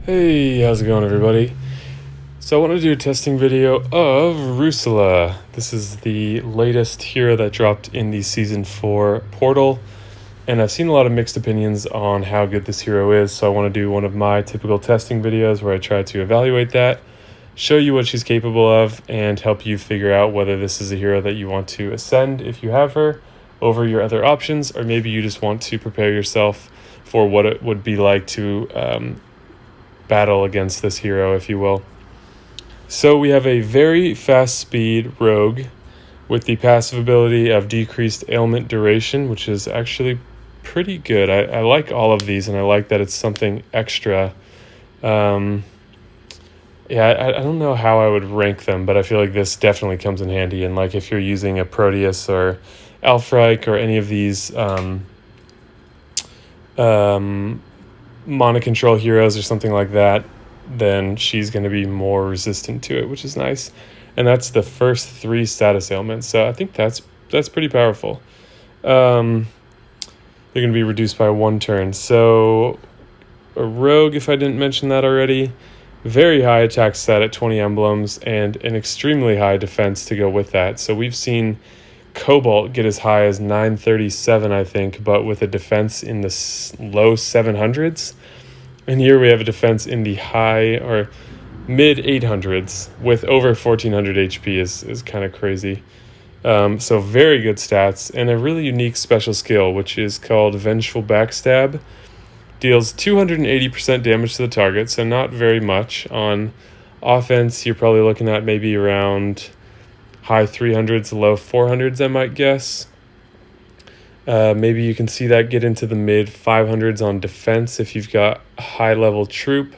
Hey, how's it going, everybody? So I want to do a testing video of Russula. This is the latest hero that dropped in the Season 4 portal, and I've seen a lot of mixed opinions on how good this hero is, so I want to do one of my typical testing videos where I try to evaluate that, show you what she's capable of, and help you figure out whether this is a hero that you want to ascend if you have her over your other options, or maybe you just want to prepare yourself for what it would be like to battle against this hero, if you will. So we have a very fast speed rogue with the passive ability of decreased ailment duration, which is actually pretty good. I like all of these, and I like that it's something extra. I don't know how I would rank them, but I feel like this definitely comes in handy. And like if you're using a Proteus or Alfreich or any of these mana control heroes or something like that, then she's going to be more resistant to it, which is nice. And that's the first 3 status ailments, so I think that's pretty powerful. They're going to be reduced by 1 turn. So a rogue, if I didn't mention that already, very high attack stat at 20 emblems and an extremely high defense to go with that. So we've seen Cobalt get as high as 937, I think, but with a defense in the low 700s. And here we have a defense in the high or mid 800s with over 1400 HP is kind of crazy. So very good stats and a really unique special skill, which is called Vengeful Backstab. Deals 280% damage to the target, so not very much. On offense, you're probably looking at maybe around high 300s, low 400s, I might guess. Maybe you can see that get into the mid 500s on defense if you've got a high level troop.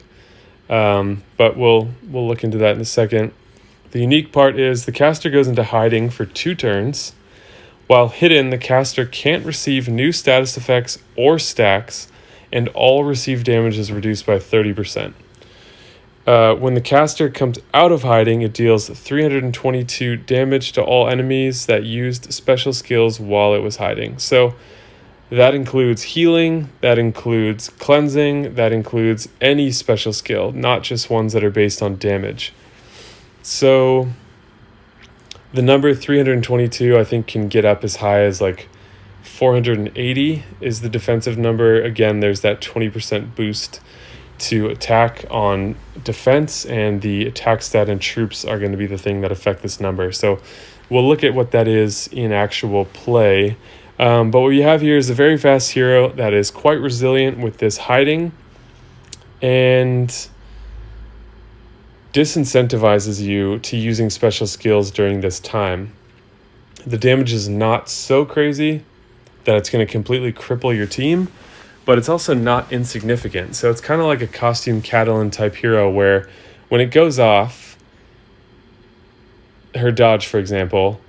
But we'll look into that in a second. The unique part is the caster goes into hiding for 2 turns. While hidden, the caster can't receive new status effects or stacks, and all received damage is reduced by 30%. When the caster comes out of hiding, it deals 322 damage to all enemies that used special skills while it was hiding. So that includes healing, that includes cleansing, that includes any special skill, not just ones that are based on damage. So the number 322, I think, can get up as high as like 480 is the defensive number. Again, there's that 20% boost to attack on defense, and the attack stat and troops are going to be the thing that affect this number. So we'll look at what that is in actual play. But what we have here is a very fast hero that is quite resilient with this hiding and disincentivizes you to using special skills during this time. The damage is not so crazy that it's going to completely cripple your team, but it's also not insignificant. So it's kind of like a costume Catalan type hero where when it goes off, her dodge, for example,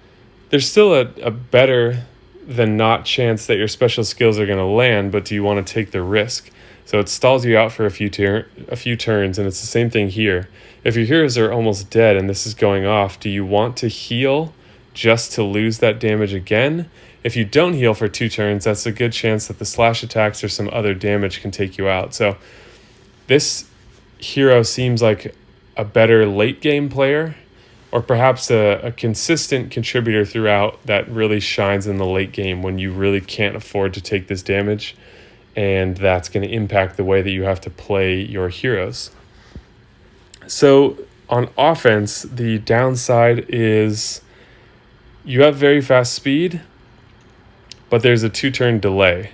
there's still a better than not chance that your special skills are going to land, but do you want to take the risk? So it stalls you out for a few turns, and it's the same thing here. If your heroes are almost dead and this is going off, do you want to heal just to lose that damage again? If you don't heal for 2 turns, that's a good chance that the slash attacks or some other damage can take you out. So this hero seems like a better late game player, or perhaps a consistent contributor throughout that really shines in the late game when you really can't afford to take this damage, and that's going to impact the way that you have to play your heroes. So on offense, the downside is you have very fast speed, but there's a 2-turn delay,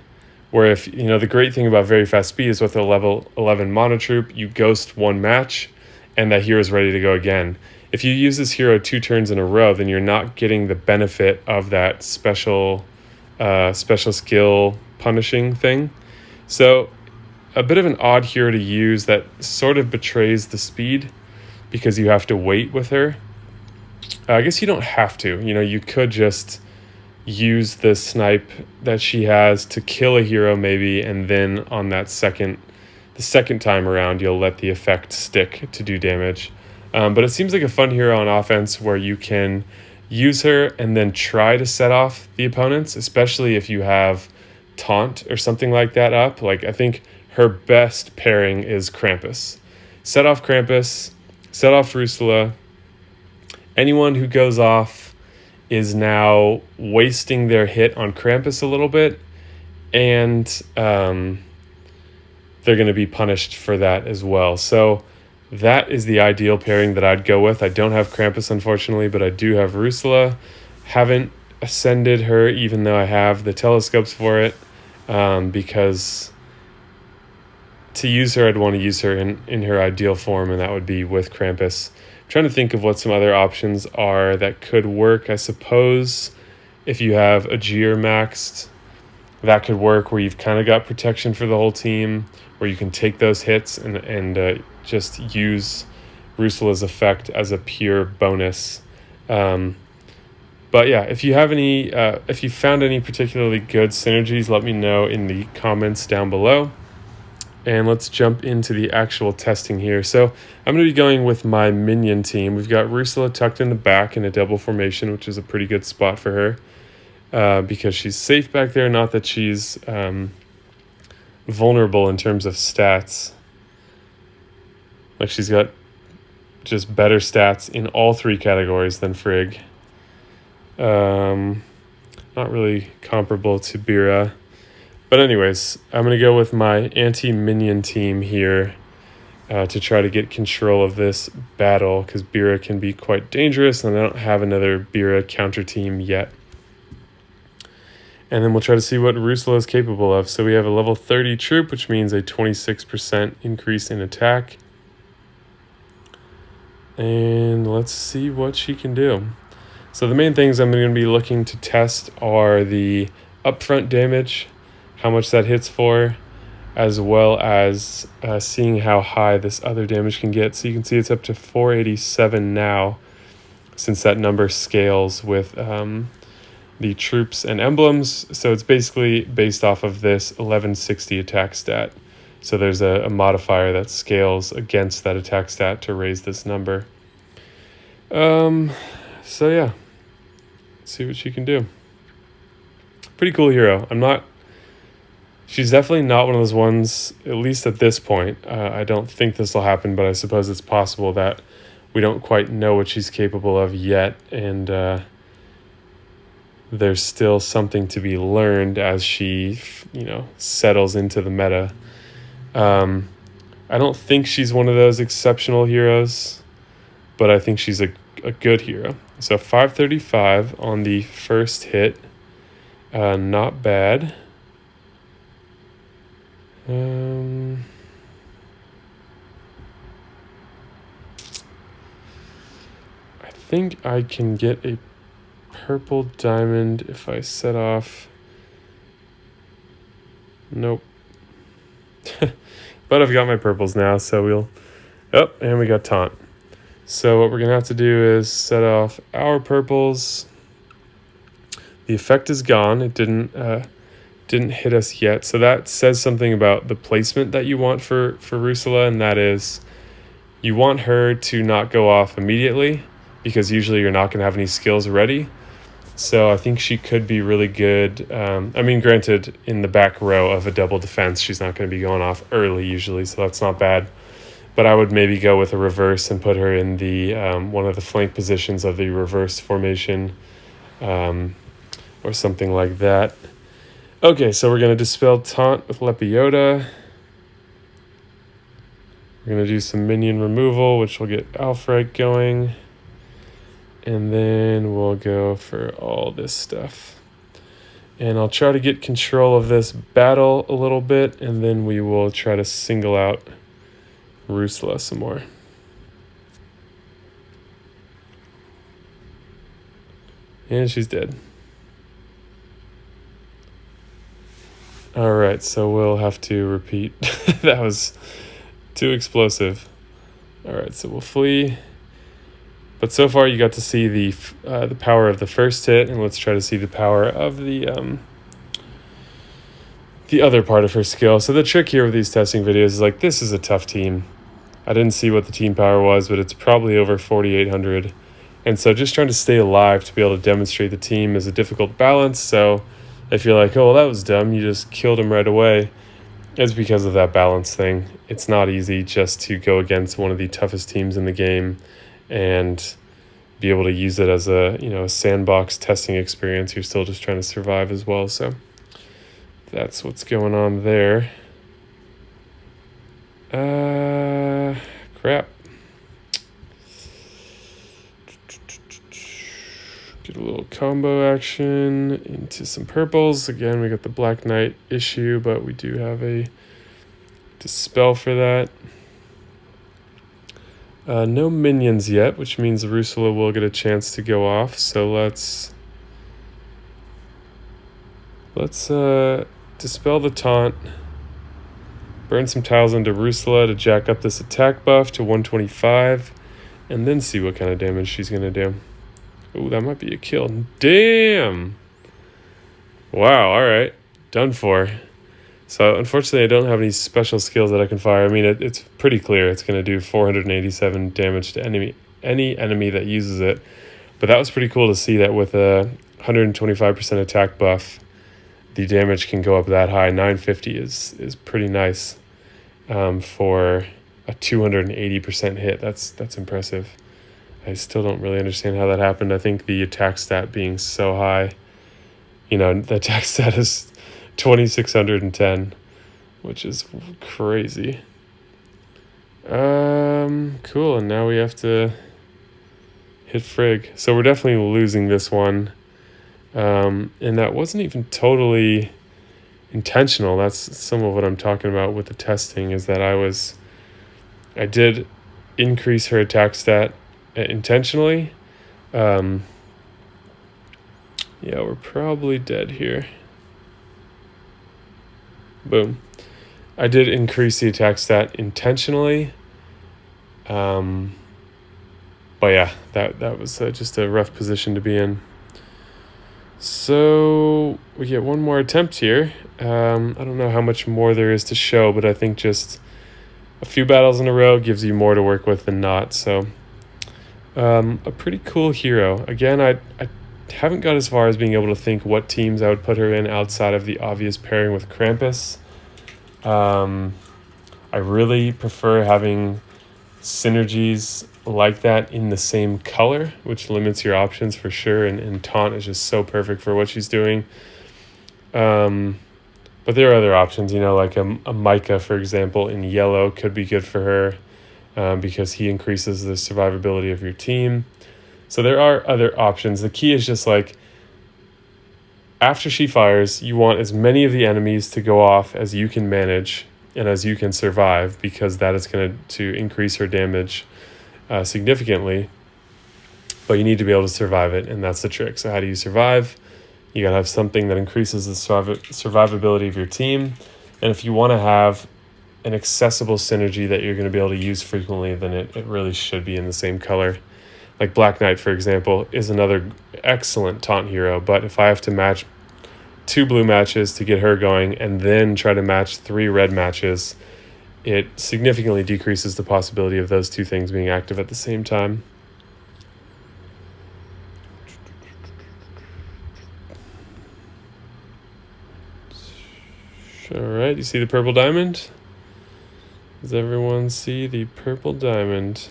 where if, the great thing about very fast speed is with a level 11 mono troop, you ghost 1 match, and that hero is ready to go again. If you use this hero 2 turns in a row, then you're not getting the benefit of that special skill punishing thing. So a bit of an odd hero to use that sort of betrays the speed because you have to wait with her. I guess you don't have to. You could just use the snipe that she has to kill a hero maybe, and then on the second time around, you'll let the effect stick to do damage. But it seems like a fun hero on offense where you can use her and then try to set off the opponents, especially if you have taunt or something like that up. Like, I think her best pairing is Krampus. set off Krampus, set off Russula. Anyone who goes off is now wasting their hit on Krampus a little bit, and they're going to be punished for that as well. So that is the ideal pairing that I'd go with. I don't have Krampus, unfortunately, but I do have Russula. Haven't ascended her, even though I have the telescopes for it, because to use her, I'd want to use her in her ideal form, and that would be with Krampus. I'm trying to think of what some other options are that could work. I suppose if you have a Gear maxed, that could work, where you've kind of got protection for the whole team, where you can take those hits and just use Russula's effect as a pure bonus. But yeah, if you have any, if you found any particularly good synergies, let me know in the comments down below. And let's jump into the actual testing here. So I'm going to be going with my minion team. We've got Russula tucked in the back in a double formation, which is a pretty good spot for her, because she's safe back there. Not that she's vulnerable in terms of stats. Like, she's got just better stats in all three categories than Frigg. Not really comparable to Bira. But anyways, I'm going to go with my anti-minion team here to try to get control of this battle, because Bira can be quite dangerous, and I don't have another Bira counter team yet. And then we'll try to see what Russula is capable of. So we have a level 30 troop, which means a 26% increase in attack. And let's see what she can do. So the main things I'm going to be looking to test are the upfront damage, how much that hits for, as well as seeing how high this other damage can get. So you can see it's up to 487 now, since that number scales with the troops and emblems. So it's basically based off of this 1160 attack stat. So there's a modifier that scales against that attack stat to raise this number. So yeah, let's see what she can do. Pretty cool hero. She's definitely not one of those ones, at least at this point. I don't think this will happen, but I suppose it's possible that we don't quite know what she's capable of yet, and there's still something to be learned as she, settles into the meta. I don't think she's one of those exceptional heroes, but I think she's a good hero. So 535 on the first hit, not bad. I think I can get a purple diamond if I set off. Nope. But I've got my purples now, so we'll... Oh, and we got taunt. So what we're going to have to do is set off our purples. The effect is gone. It didn't hit us yet. So that says something about the placement that you want for Russula, and that is you want her to not go off immediately, because usually you're not going to have any skills ready. So I think she could be really good. Granted, in the back row of a double defense, she's not going to be going off early usually, so that's not bad. But I would maybe go with a reverse and put her in the one of the flank positions of the reverse formation, or something like that. Okay, so we're going to dispel taunt with Lepiota. We're going to do some minion removal, which will get Alfred going. And then we'll go for all this stuff. And I'll try to get control of this battle a little bit, and then we will try to single out Russula some more. And she's dead. Alright, so we'll have to repeat. That was too explosive. Alright, so we'll flee. But so far you got to see the power of the first hit, and let's try to see the power of the other part of her skill. So the trick here with these testing videos is, like, this is a tough team. I didn't see what the team power was, but it's probably over 4,800. And so just trying to stay alive to be able to demonstrate the team is a difficult balance. So if you're like, oh, well, that was dumb, you just killed him right away, It's because of that balance thing. It's not easy just to go against one of the toughest teams in the game and be able to use it as a sandbox testing experience. You're still just trying to survive as well. So that's what's going on there. Crap. Get a little combo action into some purples. Again, we got the Black Knight issue, but we do have a dispel for that. No minions yet, which means Russula will get a chance to go off. So let's dispel the taunt, burn some tiles into Russula to jack up this attack buff to 125, and then see what kind of damage she's going to do. Oh, that might be a kill. Damn! Wow, alright. Done for. So, unfortunately, I don't have any special skills that I can fire. I mean, it's pretty clear it's going to do 487 damage to any enemy that uses it. But that was pretty cool to see that with a 125% attack buff, the damage can go up that high. 950 is pretty nice for a 280% hit. That's impressive. I still don't really understand how that happened. I think the attack stat being so high, the attack stat is 2610, which is crazy. Cool, and now we have to hit Frigg. So we're definitely losing this one. And that wasn't even totally intentional. That's some of what I'm talking about with the testing, is that I did increase her attack stat intentionally. Yeah, we're probably dead here. Boom. I did increase the attack stat intentionally. But yeah, that was just a rough position to be in. So we get one more attempt here. I don't know how much more there is to show, but I think just a few battles in a row gives you more to work with than not. So a pretty cool hero. Again, I haven't got as far as being able to think what teams I would put her in outside of the obvious pairing with Krampus. I really prefer having synergies like that in the same color, which limits your options for sure, and Taunt is just so perfect for what she's doing. But there are other options, like a Micah, for example, in yellow could be good for her, because he increases the survivability of your team. So there are other options. The key is just after she fires, you want as many of the enemies to go off as you can manage and as you can survive, because that is going to increase her damage significantly. But you need to be able to survive it, and that's the trick. So how do you survive? You got to have something that increases the survivability of your team. And if you want to have an accessible synergy that you're going to be able to use frequently, then it really should be in the same color. Like Black Knight, for example, is another excellent taunt hero. But if I have to match 2 blue matches to get her going and then try to match 3 red matches, it significantly decreases the possibility of those 2 things being active at the same time. All right, you see the purple diamond? Does everyone see the purple diamond?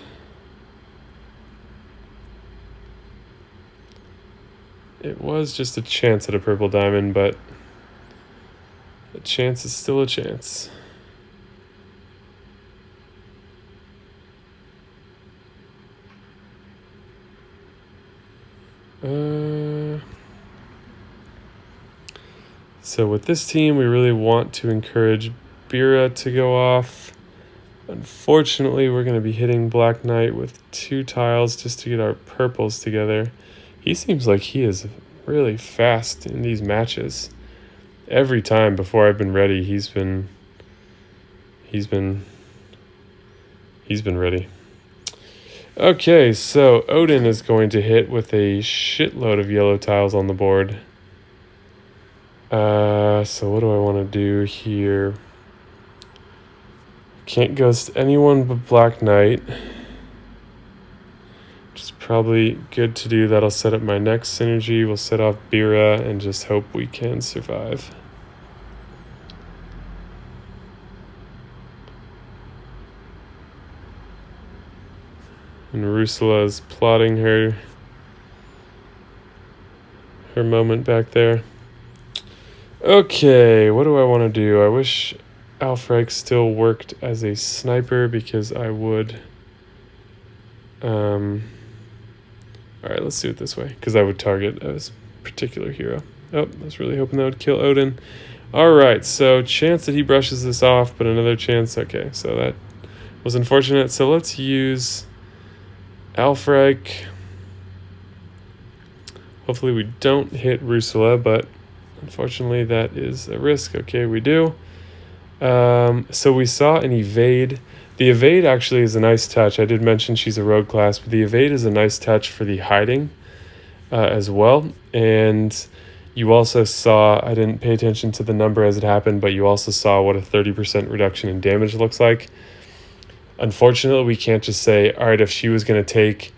It was just a chance at a purple diamond, but a chance is still a chance. So with this team, we really want to encourage Bira to go off. Unfortunately, we're going to be hitting Black Knight with 2 tiles just to get our purples together. He seems like he is really fast in these matches. Every time before I've been ready, he's been ready. Okay, so Odin is going to hit with a shitload of yellow tiles on the board. So what do I want to do here? Can't ghost anyone but Black Knight, which is probably good to do. That'll set up my next synergy. We'll set off Bira and just hope we can survive. And Russella is plotting her moment back there. Okay, what do I want to do? I wish Alfred still worked as a sniper because I would... Alright, let's do it this way, because I would target a particular hero. Oh, I was really hoping that would kill Odin. Alright, so chance that he brushes this off, but another chance. Okay, so that was unfortunate. So let's use Alfred. Hopefully we don't hit Russula, but unfortunately that is a risk. Okay, we do. So we saw an evade. The evade actually is a nice touch. I did mention she's a rogue class, but the evade is a nice touch for the hiding as well. And you also saw, I didn't pay attention to the number as it happened, but you also saw what a 30% reduction in damage looks like. Unfortunately, we can't just say, all right, if she was going to take,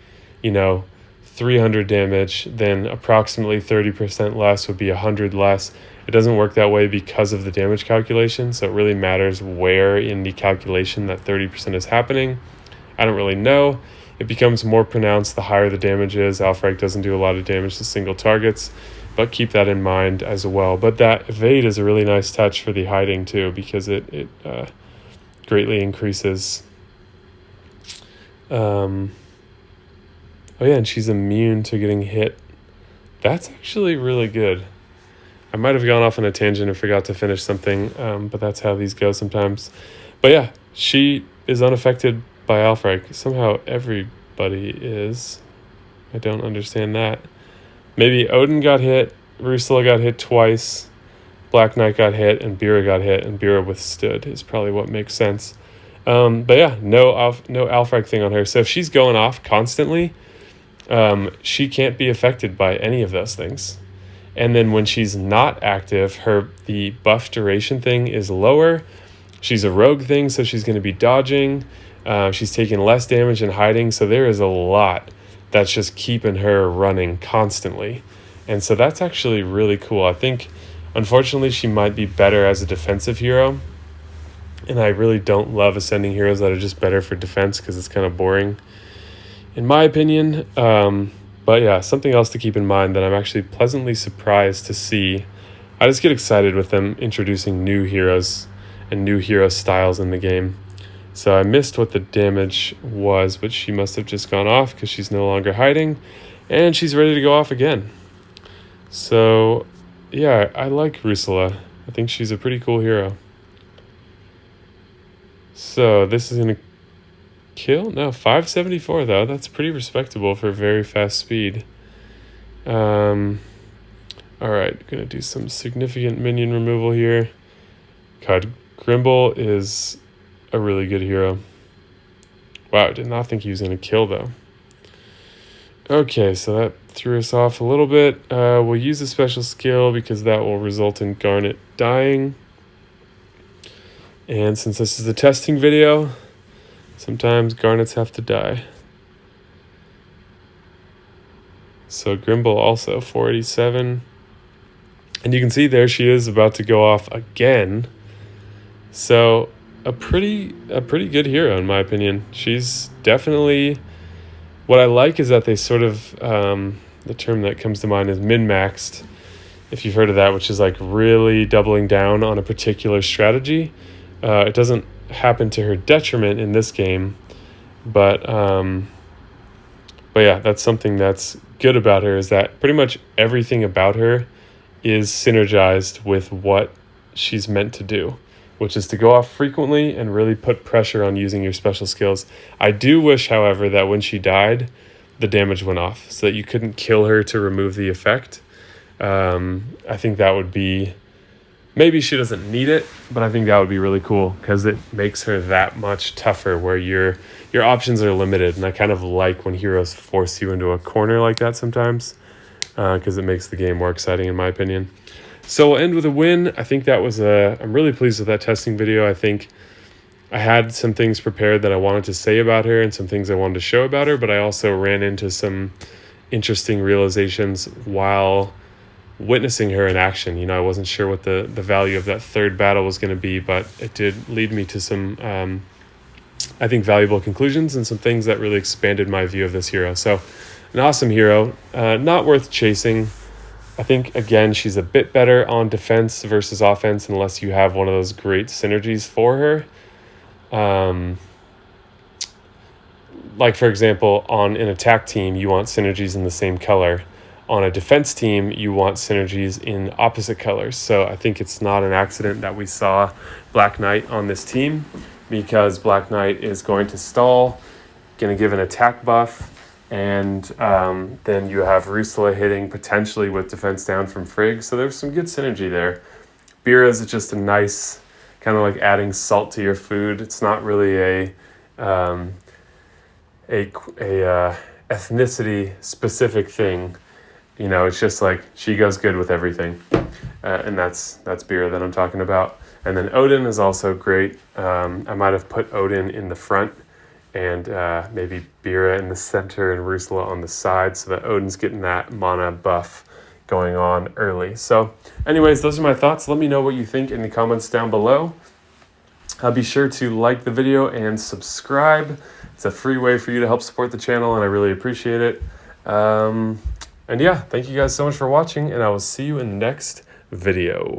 300 damage, then approximately 30% less would be 100 less. It doesn't work that way because of the damage calculation, so it really matters where in the calculation that 30% is happening. I don't really know. It becomes more pronounced the higher the damage is. Alfred doesn't do a lot of damage to single targets, but keep that in mind as well. But that evade is a really nice touch for the hiding too, because it greatly increases... Oh yeah, and she's immune to getting hit. That's actually really good. I might have gone off on a tangent and forgot to finish something, but that's how these go sometimes. But yeah, she is unaffected by Alfred. Somehow everybody is. I don't understand that. Maybe Odin got hit, Russella got hit twice, Black Knight got hit, and Bira got hit, and Bira withstood is probably what makes sense. But yeah, no Alfred thing on her. So if she's going off constantly, she can't be affected by any of those things. And then when she's not active, the buff duration thing is lower. She's a rogue thing, so she's going to be dodging. She's taking less damage and hiding, so there is a lot that's just keeping her running constantly. And so that's actually really cool. I think, unfortunately, she might be better as a defensive hero. And I really don't love ascending heroes that are just better for defense because it's kind of boring, in my opinion. But yeah, something else to keep in mind that I'm actually pleasantly surprised to see. I just get excited with them introducing new heroes and new hero styles in the game. So I missed what the damage was, but she must have just gone off because she's no longer hiding. And she's ready to go off again. So yeah, I like Russella. I think she's a pretty cool hero. So this is going to kill? No, 574 though. That's pretty respectable for very fast speed. Alright, gonna do some significant minion removal here. God, Grimble is a really good hero. Wow, I did not think he was gonna kill though. Okay, so that threw us off a little bit. We'll use a special skill because that will result in Garnet dying. And since this is a testing video, sometimes Garnets have to die. So Grimble also 487. And you can see there she is about to go off again. So a pretty good hero in my opinion. She's definitely... What I like is that they sort of... the term that comes to mind is min-maxed. If you've heard of that, which is like really doubling down on a particular strategy. It doesn't happen to her detriment in this game, but yeah, that's something that's good about her, is that pretty much everything about her is synergized with what she's meant to do, which is to go off frequently and really put pressure on using your special skills. I do wish, however, that when she died, the damage went off so that you couldn't kill her to remove the effect. I think that would be... Maybe she doesn't need it, but I think that would be really cool because it makes her that much tougher where your options are limited. And I kind of like when heroes force you into a corner like that sometimes because it makes the game more exciting in my opinion. So we'll end with a win. I think that was I'm really pleased with that testing video. I think I had some things prepared that I wanted to say about her and some things I wanted to show about her, but I also ran into some interesting realizations while witnessing her in action. I wasn't sure what the value of that third battle was going to be, but it did lead me to some I think, valuable conclusions and some things that really expanded my view of this hero. So an awesome hero, not worth chasing. I think, again, she's a bit better on defense versus offense unless you have one of those great synergies for her. Like, for example, on an attack team, you want synergies in the same color. On a defense team, you want synergies in opposite colors. So I think it's not an accident that we saw Black Knight on this team, because Black Knight is going to stall, going to give an attack buff, and then you have Russula hitting potentially with defense down from Frigg. So there's some good synergy there. Bira is just a nice, kind of like adding salt to your food. It's not really a ethnicity specific thing. You know, it's just like she goes good with everything, and that's Bira that I'm talking about. And then Odin is also great. I might have put Odin in the front and maybe Bira in the center and Russula on the side, so that Odin's getting that mana buff going on early. So anyways, those are my thoughts. Let me know what you think in the comments down below. Be sure to like the video and subscribe. It's a free way for you to help support the channel, and I really appreciate it. And yeah, thank you guys so much for watching, and I will see you in the next video.